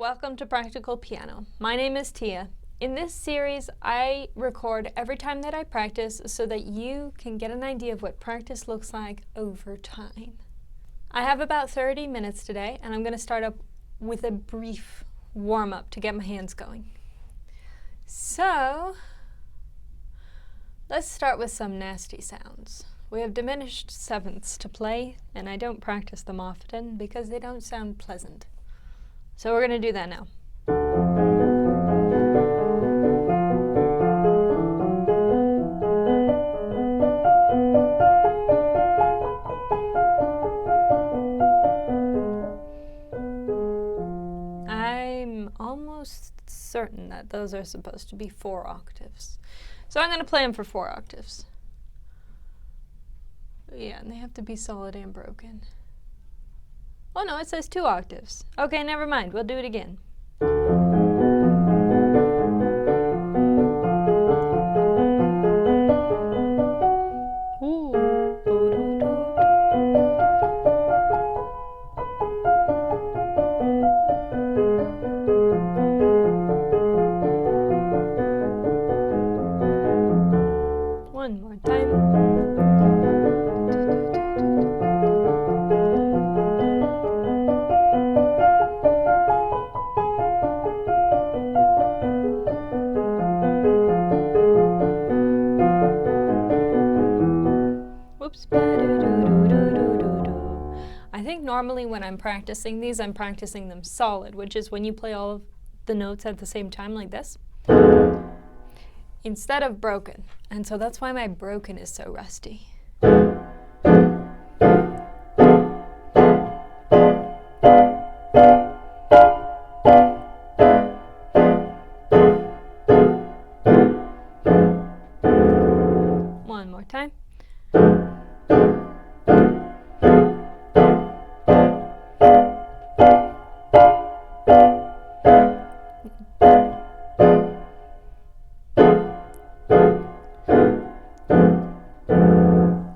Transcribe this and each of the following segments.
welcome to Practical Piano. My name is Tia. In this series, I record every time that I practice so that you can get an idea of what practice looks like over time. I have about 30 minutes today, and I'm going to start up with a brief warm-up to get my hands going. So, let's start with some nasty sounds. We have diminished sevenths to play, and I don't practice them often because they don't sound pleasant. So we're going to do that now. I'm almost certain that those are supposed to be 4 octaves. So I'm going to play them for 4 octaves. Yeah, and they have to be solid and broken. Oh no, it says 2 octaves. Okay, never mind. We'll do it again. One more time. Whoops. I think normally when I'm practicing these, I'm practicing them solid, which is when you play all of the notes at the same time like this, instead of broken. And so that's why my broken is so rusty. One more time.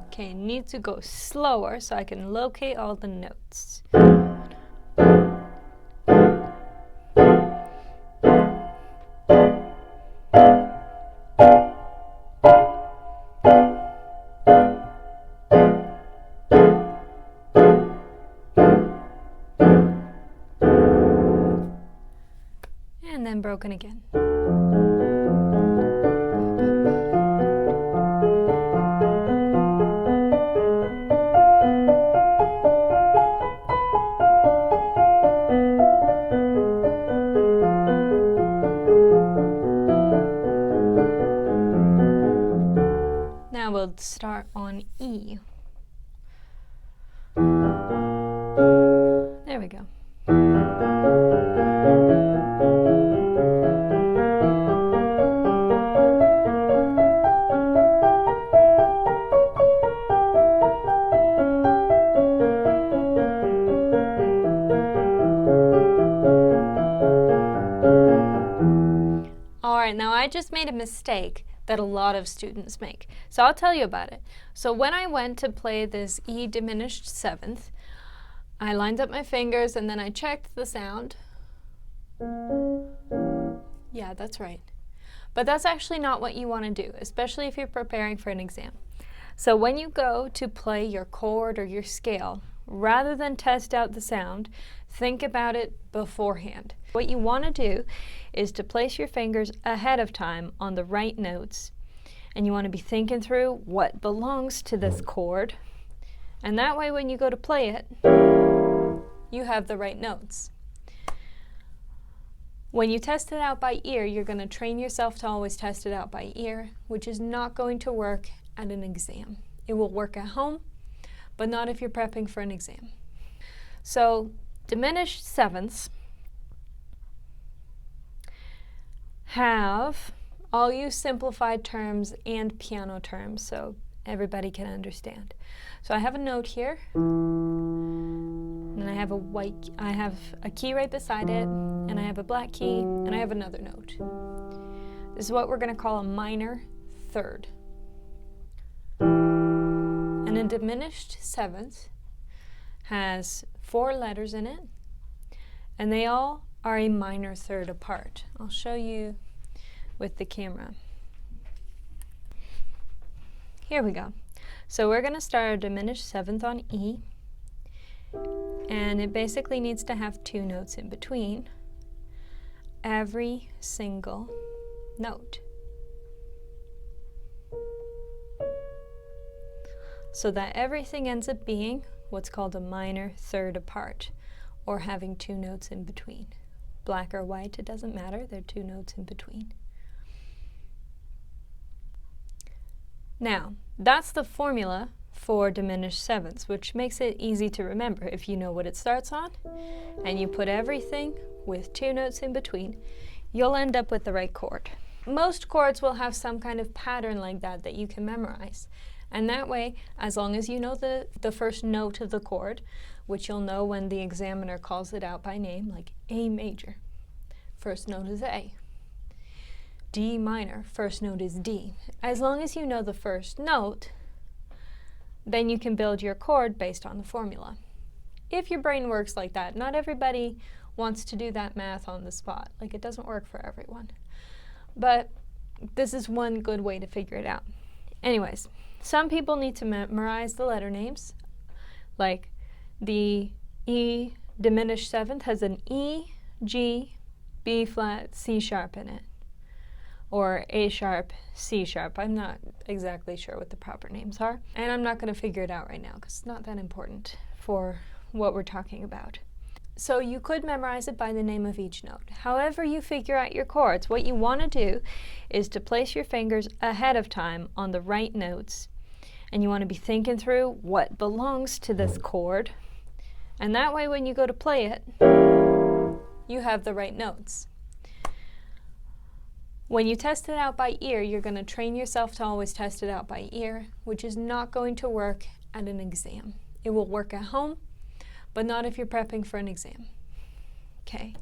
Okay, need to go slower so I can locate all the notes. And then broken again. Now we'll start on E. There we go. Alright, now I just made a mistake that a lot of students make. So I'll tell you about it. So when I went to play this E diminished 7th, I lined up my fingers and then I checked the sound. Yeah, that's right. But that's actually not what you want to do, especially if you're preparing for an exam. So when you go to play your chord or your scale, rather than test out the sound, think about it beforehand. What you want to do is to place your fingers ahead of time on the right notes, and you want to be thinking through what belongs to this chord, and that way when you go to play it, you have the right notes. When you test it out by ear, you're going to train yourself to always test it out by ear, which is not going to work at an exam. It will work at home, but not if you're prepping for an exam. So, diminished sevenths have, I'll use simplified terms and piano terms so everybody can understand. So I have a note here, and I have a key right beside it, and I have a black key, and I have another note. This is what we're going to call a minor third. And a diminished seventh has 4 letters in it, and they all are a minor third apart. I'll show you with the camera. Here we go. So we're going to start a diminished seventh on E, and it basically needs to have two notes in between every single note. So that everything ends up being what's called a minor third apart, or having two notes in between. Black or white, it doesn't matter, they're two notes in between. Now, that's the formula for diminished sevenths, which makes it easy to remember. If you know what it starts on, and you put everything with two notes in between, you'll end up with the right chord. Most chords will have some kind of pattern like that you can memorize. And that way, as long as you know the first note of the chord, which you'll know when the examiner calls it out by name, like A major, first note is A. D minor, first note is D. As long as you know the first note, then you can build your chord based on the formula. If your brain works like that, not everybody wants to do that math on the spot. Like, it doesn't work for everyone. But this is one good way to figure it out. Anyways, some people need to memorize the letter names. Like the E diminished seventh has an E, G, B flat, C sharp in it. Or A sharp, C sharp. I'm not exactly sure what the proper names are. And I'm not going to figure it out right now because it's not that important for what we're talking about. So you could memorize it by the name of each note. However you figure out your chords, what you want to do is to place your fingers ahead of time on the right notes. And you want to be thinking through what belongs to this chord. And that way when you go to play it, you have the right notes. When you test it out by ear, you're going to train yourself to always test it out by ear, which is not going to work at an exam. It will work at home, but not if you're prepping for an exam. Okay?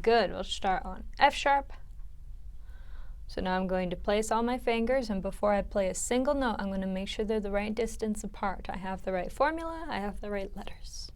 Good, we'll start on F sharp. So now I'm going to place all my fingers, and before I play a single note, I'm going to make sure they're the right distance apart. I have the right formula, I have the right letters.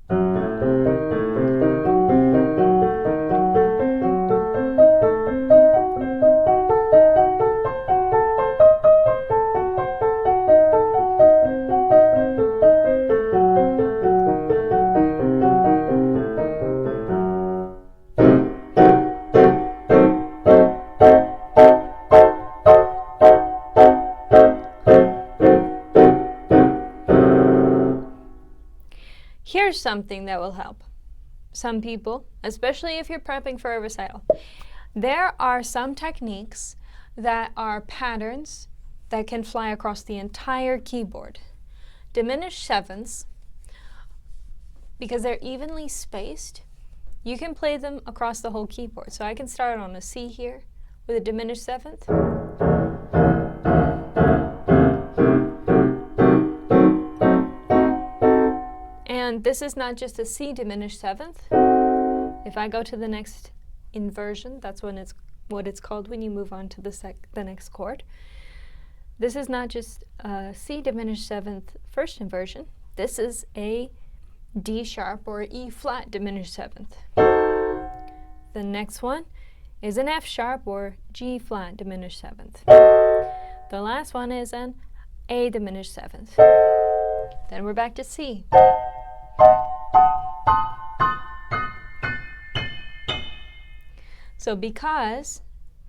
Here's something that will help some people, especially if you're prepping for a recital. There are some techniques that are patterns that can fly across the entire keyboard. Diminished sevenths, because they're evenly spaced, you can play them across the whole keyboard. So I can start on a C here with a diminished seventh. And this is not just a C diminished seventh. If I go to the next inversion, that's what it's called when you move on to the next chord. This is not just a C diminished seventh first inversion. This is a D sharp or E flat diminished seventh. The next one is an F sharp or G flat diminished seventh. The last one is an A diminished seventh. Then we're back to C. So because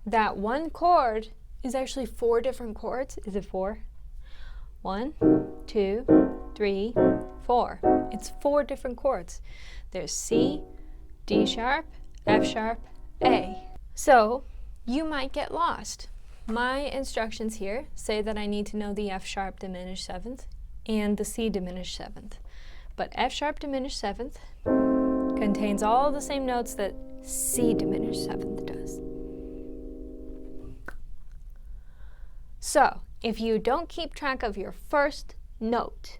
that one chord is actually four different chords, is it four? 1, 2, 3, 4. It's four different chords. There's C, D sharp, F sharp, A. So you might get lost. My instructions here say that I need to know the F sharp diminished seventh and the C diminished seventh. But F sharp diminished seventh contains all the same notes that C diminished seventh does. So, if you don't keep track of your first note,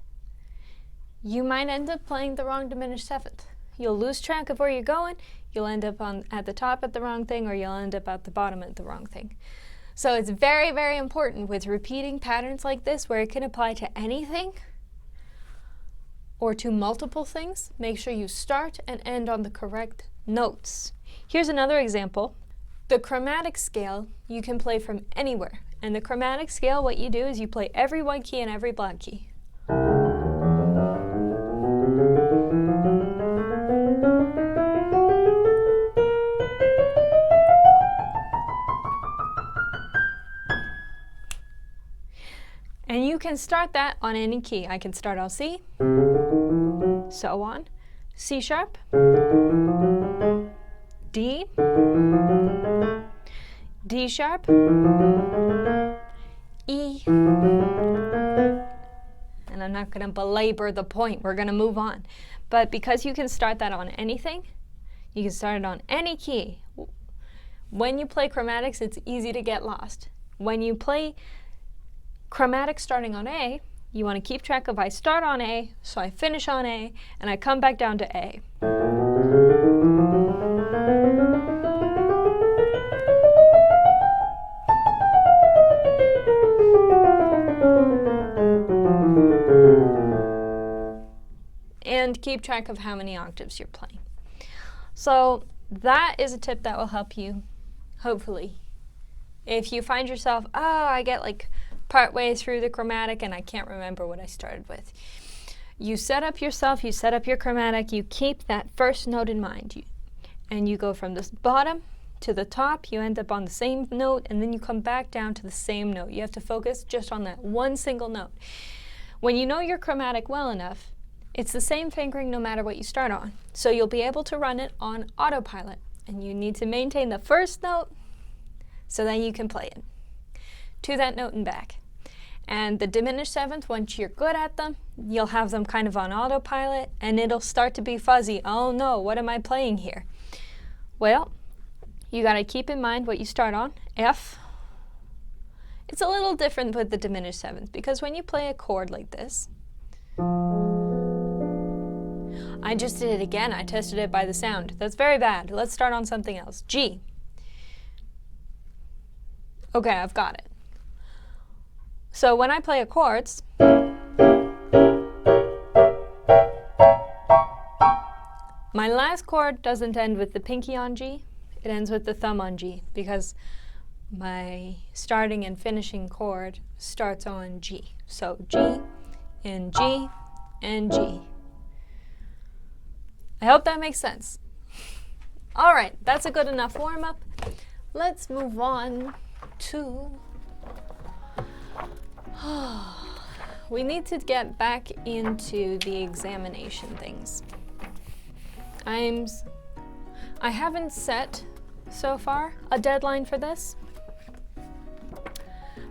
you might end up playing the wrong diminished seventh. You'll lose track of where you're going, you'll end up at the top at the wrong thing, or you'll end up at the bottom at the wrong thing. So it's very, very important with repeating patterns like this where it can apply to anything or to multiple things. Make sure you start and end on the correct notes. Here's another example. The chromatic scale you can play from anywhere. And the chromatic scale, what you do is you play every white key and every black key. And you can start that on any key. I can start on C, so on, C sharp, D, D sharp, E, and I'm not going to belabor the point, we're going to move on. But because you can start that on anything, you can start it on any key. When you play chromatics, it's easy to get lost. When you play chromatic starting on A, you want to keep track of I start on A, so I finish on A, and I come back down to A. And keep track of how many octaves you're playing. So that is a tip that will help you, hopefully. If you find yourself, oh, I get like partway through the chromatic and I can't remember what I started with. You set up yourself, you set up your chromatic, you keep that first note in mind. And you go from the bottom to the top, you end up on the same note, and then you come back down to the same note. You have to focus just on that one single note. When you know your chromatic well enough, it's the same fingering no matter what you start on. So you'll be able to run it on autopilot. And you need to maintain the first note so that you can play it to that note and back. And the diminished seventh, once you're good at them, you'll have them kind of on autopilot and it'll start to be fuzzy. Oh no, what am I playing here? Well, you got to keep in mind what you start on, F. It's a little different with the diminished seventh because when you play a chord like this, I just did it again. I tested it by the sound. That's very bad. Let's start on something else. G. Okay, I've got it. So when I play a chords, my last chord doesn't end with the pinky on G. It ends with the thumb on G because my starting and finishing chord starts on G. So G and G and G. I hope that makes sense. All right, that's a good enough warm-up. Let's move on to... we need to get back into the examination things. I haven't set, so far, a deadline for this,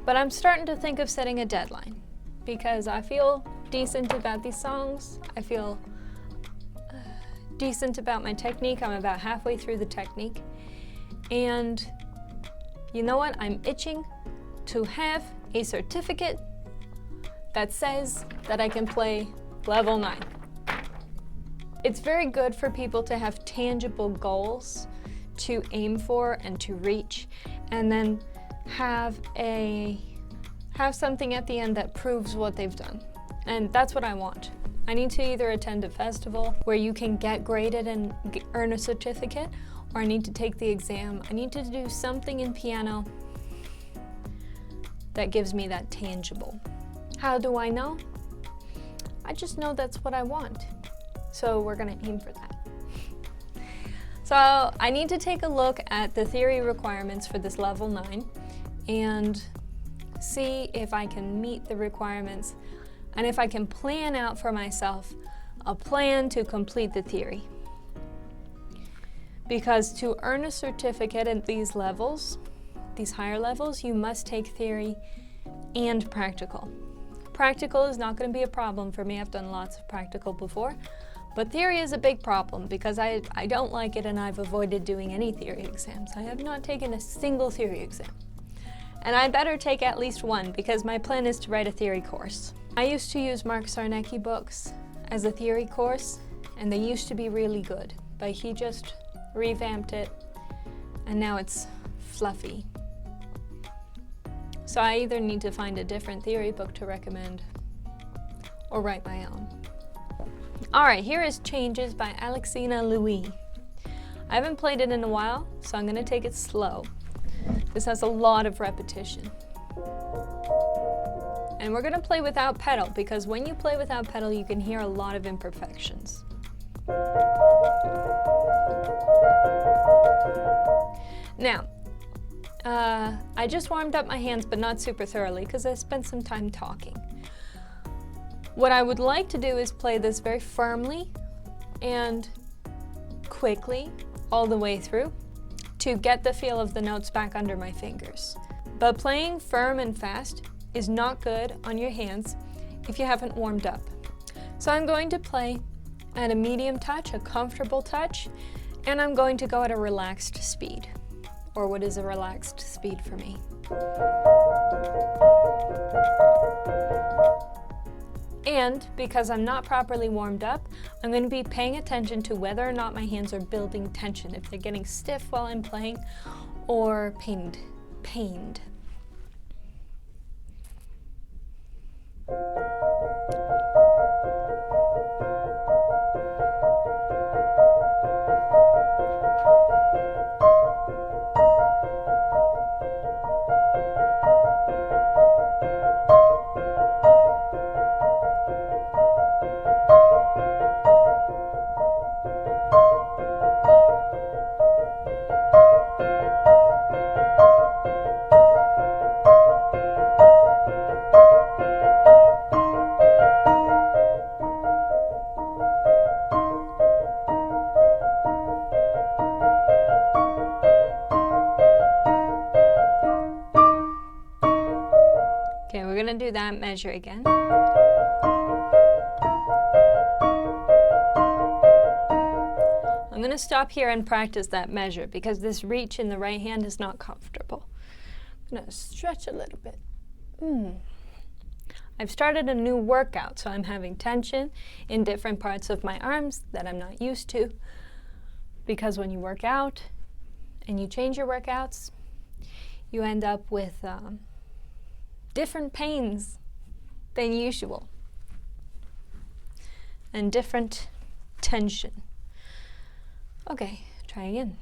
but I'm starting to think of setting a deadline because I feel decent about these songs. I feel decent about my technique. I'm about halfway through the technique. And you know what? I'm itching to have a certificate that says that I can play level 9. It's very good for people to have tangible goals to aim for and to reach, and then have something at the end that proves what they've done. And that's what I want. I need to either attend a festival where you can get graded and earn a certificate, or I need to take the exam. I need to do something in piano that gives me that tangible. How do I know? I just know that's what I want. So we're gonna aim for that. So I need to take a look at the theory requirements for this level 9 and see if I can meet the requirements and if I can plan out for myself a plan to complete the theory. Because to earn a certificate at these levels, these higher levels, you must take theory and practical. Practical is not going to be a problem for me. I've done lots of practical before, But theory is a big problem because I don't like it, and I've avoided doing any theory exams. I have not taken a single theory exam. And I better take at least one because my plan is to write a theory course. I used to use Mark Sarnecki books as a theory course, and they used to be really good, but he just revamped it, and now it's fluffy. So I either need to find a different theory book to recommend or write my own. All right, here is Changes by Alexina Louis. I haven't played it in a while, so I'm gonna take it slow. This has a lot of repetition. And we're gonna play without pedal, because when you play without pedal, you can hear a lot of imperfections. Now, I just warmed up my hands, but not super thoroughly, because I spent some time talking. What I would like to do is play this very firmly and quickly all the way through to get the feel of the notes back under my fingers. But playing firm and fast is not good on your hands if you haven't warmed up. So I'm going to play at a medium touch, a comfortable touch, and I'm going to go at a relaxed speed, or what is a relaxed speed for me. And because I'm not properly warmed up, I'm going to be paying attention to whether or not my hands are building tension, if they're getting stiff while I'm playing or pained. Okay, we're gonna do that measure again. I'm gonna stop here and practice that measure because this reach in the right hand is not comfortable. I'm gonna stretch a little bit. I've started a new workout, so I'm having tension in different parts of my arms that I'm not used to, because when you work out and you change your workouts, you end up with different pains than usual and different tension. Okay, try again.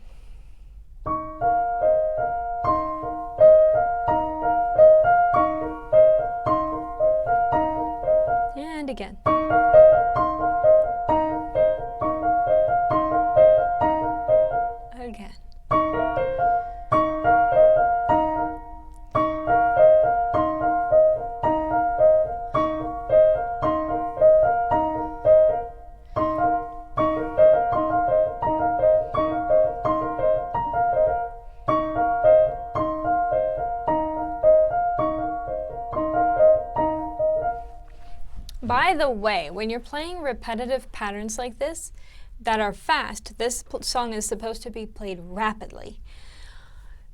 And again. Again. By the way, when you're playing repetitive patterns like this that are fast, this song is supposed to be played rapidly.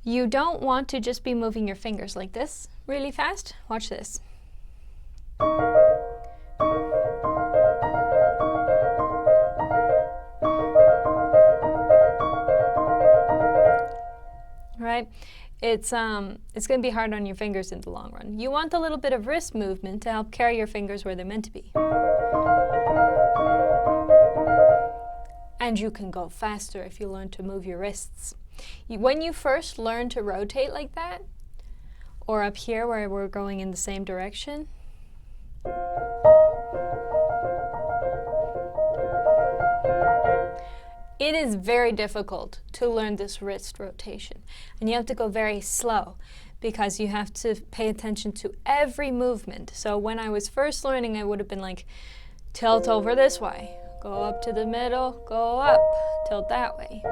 You don't want to just be moving your fingers like this really fast. Watch this. Right? It's going to be hard on your fingers in the long run. You want a little bit of wrist movement to help carry your fingers where they're meant to be. And you can go faster if you learn to move your wrists. When you first learn to rotate like that, or up here where we're going in the same direction, it is very difficult to learn this wrist rotation, and you have to go very slow because you have to pay attention to every movement. So when I was first learning, I would have been like, tilt over this way, go up to the middle, go up, tilt that way.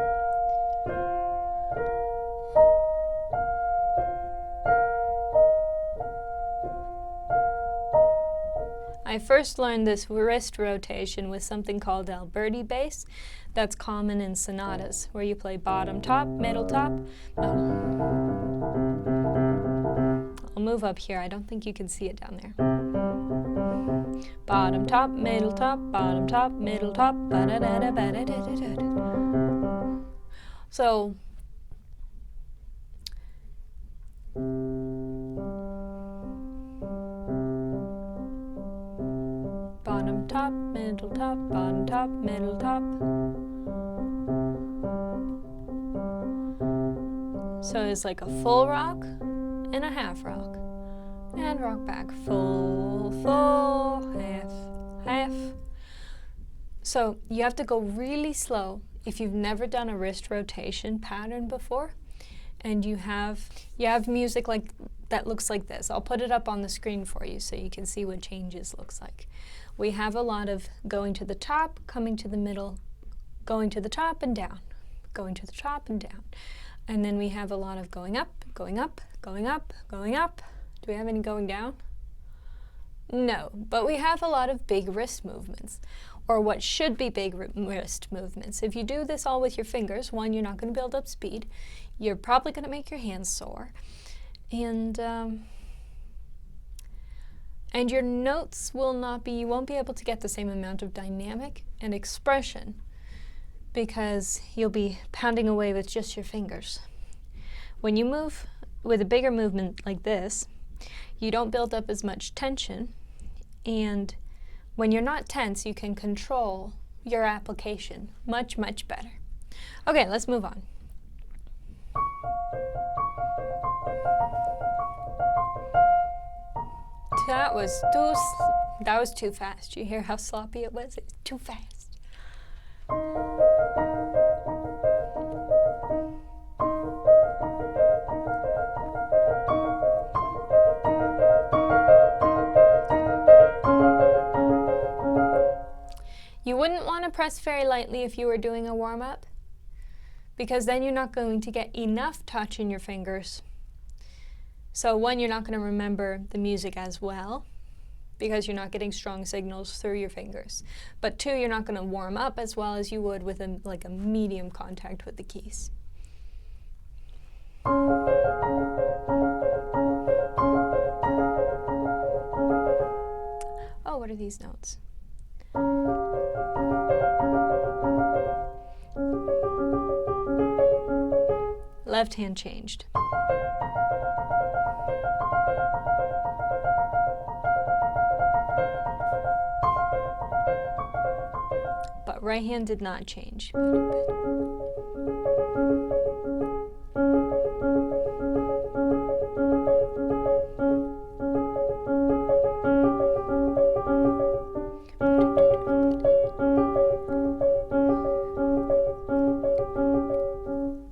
I first learned this wrist rotation with something called Alberti bass. That's common in sonatas, where you play bottom, top, middle, top. I'll move up here. I don't think you can see it down there. Bottom, top, middle, top, bottom, top, middle, top. So, bottom, top, middle, top, bottom, top, middle, top. So it's like a full rock and a half rock. And rock back, full, full, half, half. So you have to go really slow if you've never done a wrist rotation pattern before, and you have music like that looks like this. I'll put it up on the screen for you so you can see what changes looks like. We have a lot of going to the top, coming to the middle, going to the top and down, going to the top and down. And then we have a lot of going up, going up, going up, going up. Do we have any going down? No, but we have a lot of big wrist movements, or what should be big wrist movements. If you do this all with your fingers, one, you're not going to build up speed. You're probably going to make your hands sore. And your notes will not be, you won't be able to get the same amount of dynamic and expression because you'll be pounding away with just your fingers. When you move with a bigger movement like this, you don't build up as much tension, and when you're not tense, you can control your application much, much better. Okay, let's move on. That was too fast. You hear how sloppy it was? It's too fast. You wouldn't want to press very lightly if you were doing a warm-up, because then you're not going to get enough touch in your fingers. So one, you're not going to remember the music as well, because you're not getting strong signals through your fingers. But two, you're not going to warm up as well as you would with like a medium contact with the keys. Oh, what are these notes? Left hand changed. But right hand did not change.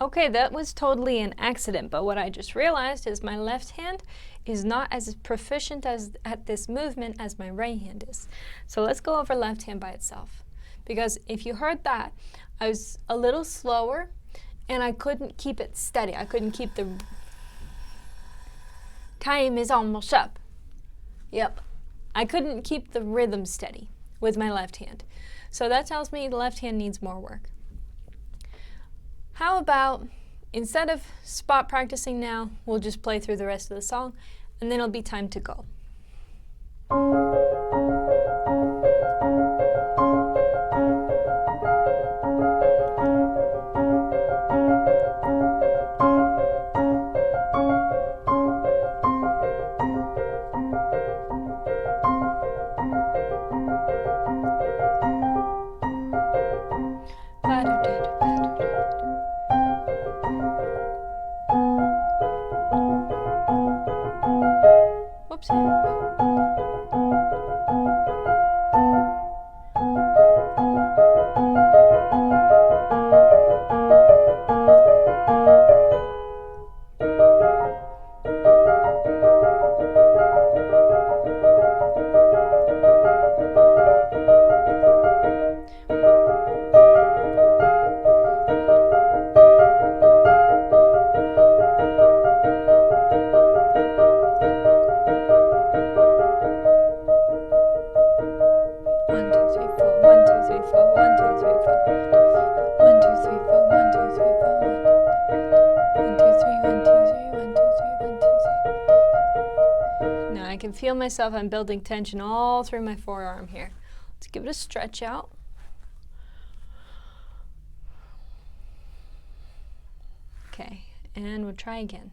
Okay, that was totally an accident, but what I just realized is my left hand is not as proficient at this movement as my right hand is. So let's go over left hand by itself. Because if you heard that, I was a little slower and I couldn't keep it steady. I couldn't keep the... Time is almost up. Yep. I couldn't keep the rhythm steady with my left hand. So that tells me the left hand needs more work. How about, instead of spot practicing now, we'll just play through the rest of the song, and then it'll be time to go. Whoops. can feel myself, I'm building tension all through my forearm here. Let's give it a stretch out. Okay, and we'll try again.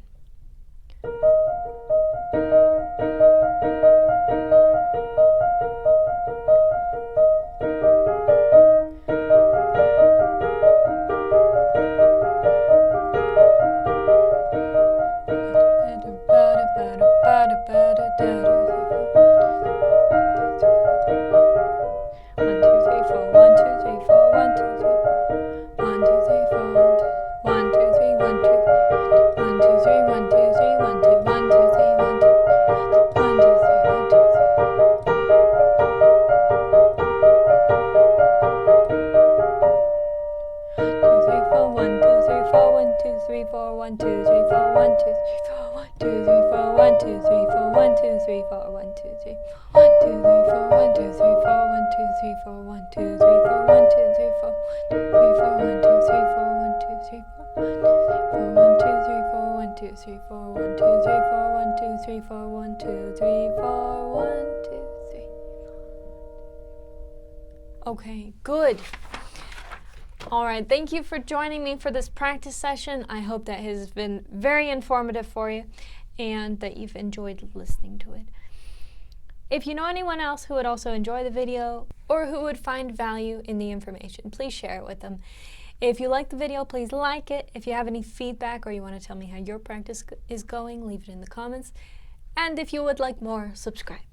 Okay, good. All right, thank you for joining me for this practice session. I hope that has been very informative for you and that you've enjoyed listening to it. If you know anyone else who would also enjoy the video or who would find value in the information, please share it with them. If you like the video, please like it. If you have any feedback or you want to tell me how your practice is going, leave it in the comments. And if you would like more, subscribe.